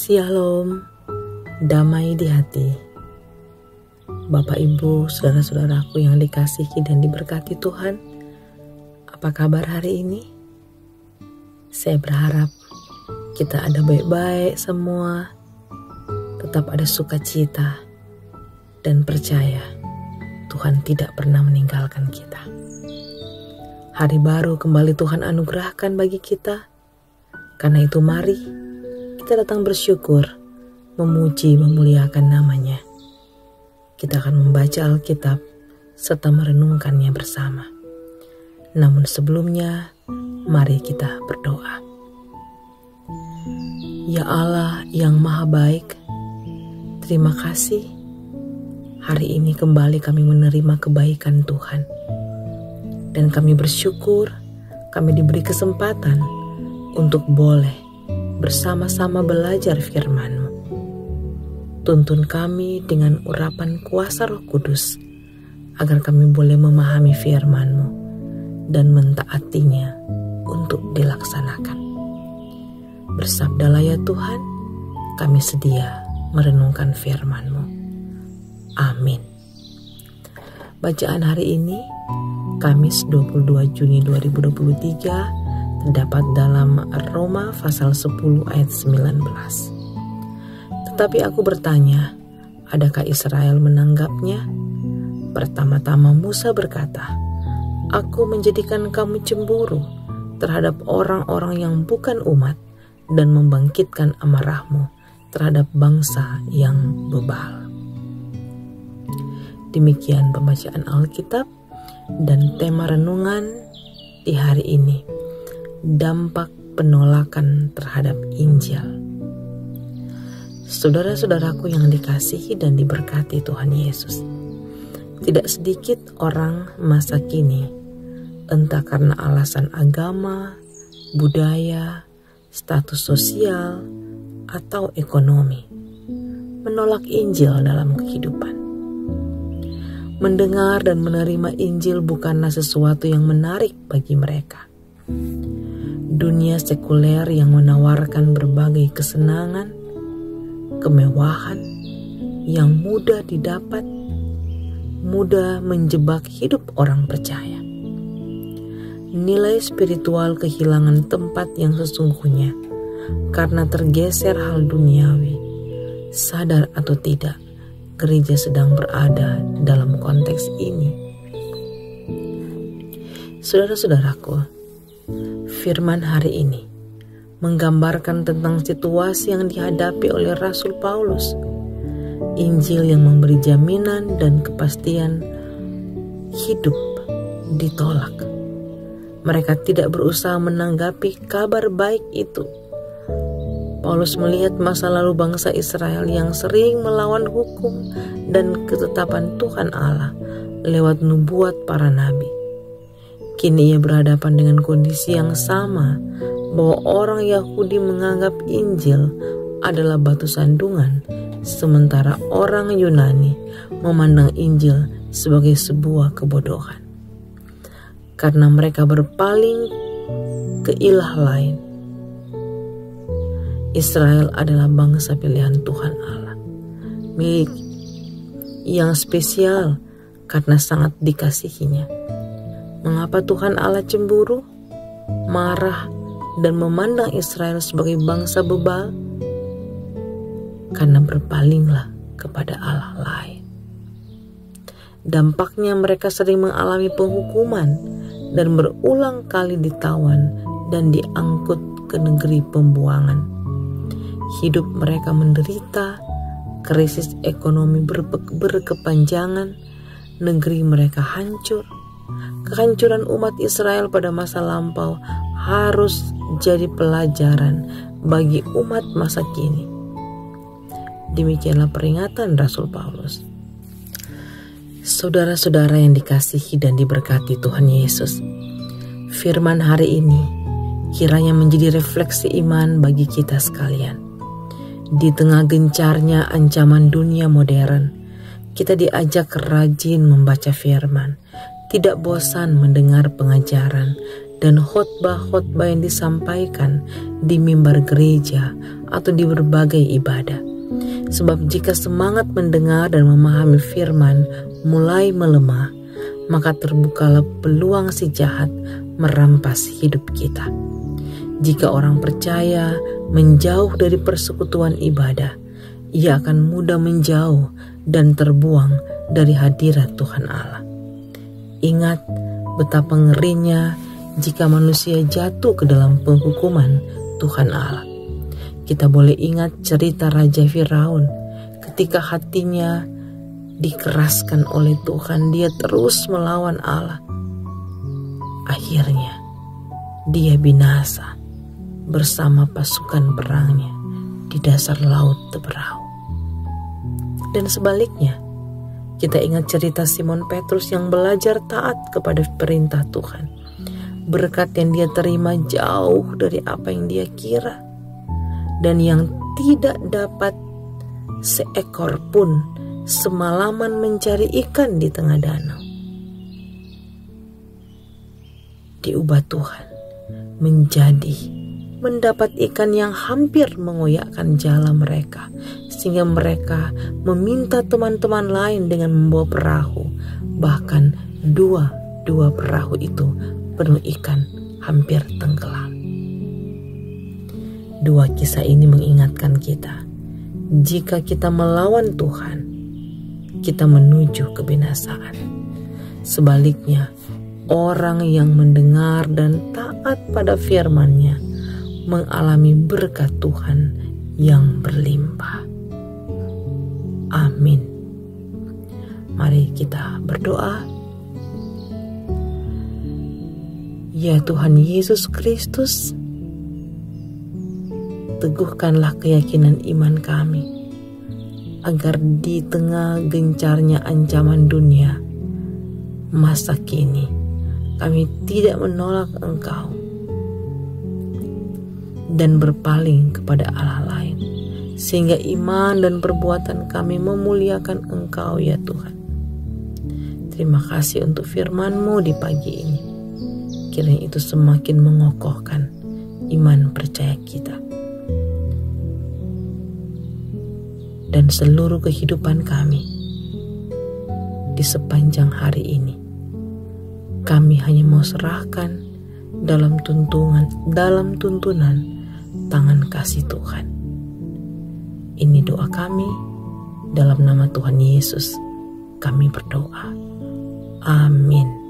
Shalom, damai di hati. Bapak, Ibu, saudara-saudaraku yang dikasihi dan diberkati Tuhan, apa kabar hari ini? Saya berharap kita ada baik-baik semua, tetap ada sukacita, dan percaya Tuhan tidak pernah meninggalkan kita. Hari baru kembali Tuhan anugerahkan bagi kita. Karena itu mari kita datang bersyukur, memuji, memuliakan namanya. Kita akan membaca Alkitab serta merenungkannya bersama. Namun sebelumnya, mari kita berdoa. Ya Allah yang maha baik, terima kasih. Hari ini kembali kami menerima kebaikan Tuhan. Dan kami bersyukur, kami diberi kesempatan untuk boleh bersama-sama belajar firman-Mu. Tuntun kami dengan urapan kuasa Roh Kudus, agar kami boleh memahami firman-Mu dan mentaatinya untuk dilaksanakan. Bersabdalah ya Tuhan, kami sedia merenungkan firman-Mu. Amin. Bacaan hari ini, Kamis 22 Juni 2023, terdapat dalam Roma pasal 10 ayat 19. Tetapi aku bertanya, adakah Israel menanggapnya? Pertama-tama Musa berkata, aku menjadikan kamu cemburu terhadap orang-orang yang bukan umat dan membangkitkan amarahmu terhadap bangsa yang bebal. Demikian pembacaan Alkitab dan tema renungan di hari ini. Dampak penolakan terhadap Injil. Saudara-saudaraku yang dikasihi dan diberkati Tuhan Yesus, tidak sedikit orang masa kini, entah karena alasan agama, budaya, status sosial, atau ekonomi, menolak Injil dalam kehidupan. Mendengar dan menerima Injil bukanlah sesuatu yang menarik bagi mereka. Dunia sekuler yang menawarkan berbagai kesenangan, kemewahan yang mudah didapat, mudah menjebak hidup orang percaya. Nilai spiritual kehilangan tempat yang sesungguhnya karena tergeser hal duniawi. Sadar atau tidak, gereja sedang berada dalam konteks ini. Saudara-saudaraku, firman hari ini menggambarkan tentang situasi yang dihadapi oleh Rasul Paulus. Injil yang memberi jaminan dan kepastian hidup ditolak. Mereka tidak berusaha menanggapi kabar baik itu. Paulus melihat masa lalu bangsa Israel yang sering melawan hukum dan ketetapan Tuhan Allah lewat nubuat para nabi. Kini ia berhadapan dengan kondisi yang sama, bahwa orang Yahudi menganggap Injil adalah batu sandungan, sementara orang Yunani memandang Injil sebagai sebuah kebodohan. Karena mereka berpaling ke ilah lain. Israel adalah bangsa pilihan Tuhan Allah, milik yang spesial karena sangat dikasihinya. Mengapa Tuhan Allah cemburu, marah, dan memandang Israel sebagai bangsa bebal? Karena berpalinglah kepada Allah lain. Dampaknya mereka sering mengalami penghukuman dan berulang kali ditawan dan diangkut ke negeri pembuangan. Hidup mereka menderita, krisis ekonomi berkepanjangan, negeri mereka hancur. Kehancuran umat Israel pada masa lampau harus jadi pelajaran bagi umat masa kini. Demikianlah peringatan Rasul Paulus. Saudara-saudara yang dikasihi dan diberkati Tuhan Yesus, firman hari ini kiranya menjadi refleksi iman bagi kita sekalian. Di tengah gencarnya ancaman dunia modern, kita diajak rajin membaca firman, tidak bosan mendengar pengajaran, dan khotbah-khotbah yang disampaikan di mimbar gereja atau di berbagai ibadah. Sebab jika semangat mendengar dan memahami firman mulai melemah, maka terbukalah peluang si jahat merampas hidup kita. Jika orang percaya menjauh dari persekutuan ibadah, ia akan mudah menjauh dan terbuang dari hadirat Tuhan Allah. Ingat betapa ngerinya jika manusia jatuh ke dalam penghukuman Tuhan Allah. Kita boleh ingat cerita Raja Firaun ketika hatinya dikeraskan oleh Tuhan, dia terus melawan Allah. Akhirnya dia binasa bersama pasukan perangnya di dasar laut Teberau. Dan sebaliknya, kita ingat cerita Simon Petrus yang belajar taat kepada perintah Tuhan. Berkat yang dia terima jauh dari apa yang dia kira, dan yang tidak dapat seekor pun semalaman mencari ikan di tengah danau. Diubah Tuhan mendapat ikan yang hampir mengoyakkan jala mereka, sehingga mereka meminta teman-teman lain dengan membawa perahu. Bahkan dua perahu itu penuh ikan, hampir tenggelam. Dua kisah ini mengingatkan kita, jika kita melawan Tuhan, kita menuju kebinasaan. Sebaliknya, orang yang mendengar dan taat pada firman-Nya mengalami berkat Tuhan yang berlimpah. Amin. Mari kita berdoa. Ya Tuhan Yesus Kristus, teguhkanlah keyakinan iman kami, agar di tengah gencarnya ancaman dunia masa kini, kami tidak menolak Engkau dan berpaling kepada Allah lain, sehingga iman dan perbuatan kami memuliakan Engkau ya Tuhan. Terima kasih untuk firman-Mu di pagi ini. Kiranya itu semakin mengokohkan iman percaya kita. Dan seluruh kehidupan kami di sepanjang hari ini, kami hanya mau serahkan dalam tuntunan tangan kasih Tuhan. Ini doa kami, dalam nama Tuhan Yesus kami berdoa. Amin.